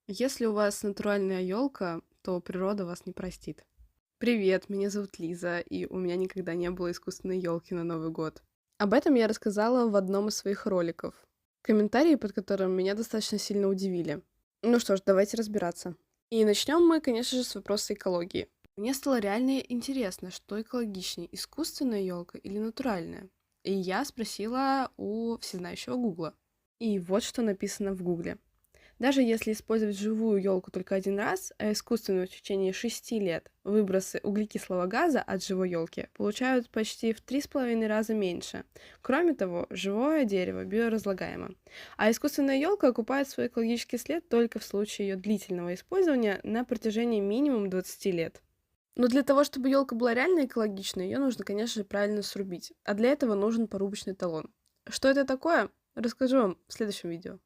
Если у вас натуральная елка, то природа вас не простит. Привет, меня зовут Лиза, и у меня никогда не было искусственной елки на Новый год. Об этом я рассказала в одном из своих роликов. Комментарии под которым меня достаточно сильно удивили. Ну что ж, давайте разбираться. И начнем мы, конечно же, с вопроса экологии. Мне стало реально интересно, что экологичнее, искусственная елка или натуральная. И я спросила у всезнающего Гугла. И вот что написано в Гугле. Даже если использовать живую елку только один раз, а искусственную в течение 6 лет, выбросы углекислого газа от живой елки получают почти в 3,5 раза меньше. Кроме того, живое дерево биоразлагаемо. А искусственная елка окупает свой экологический след только в случае ее длительного использования на протяжении минимум 20 лет. Но для того, чтобы елка была реально экологичной, ее нужно, конечно же, правильно срубить. А для этого нужен порубочный талон. Что это такое? Расскажу вам в следующем видео.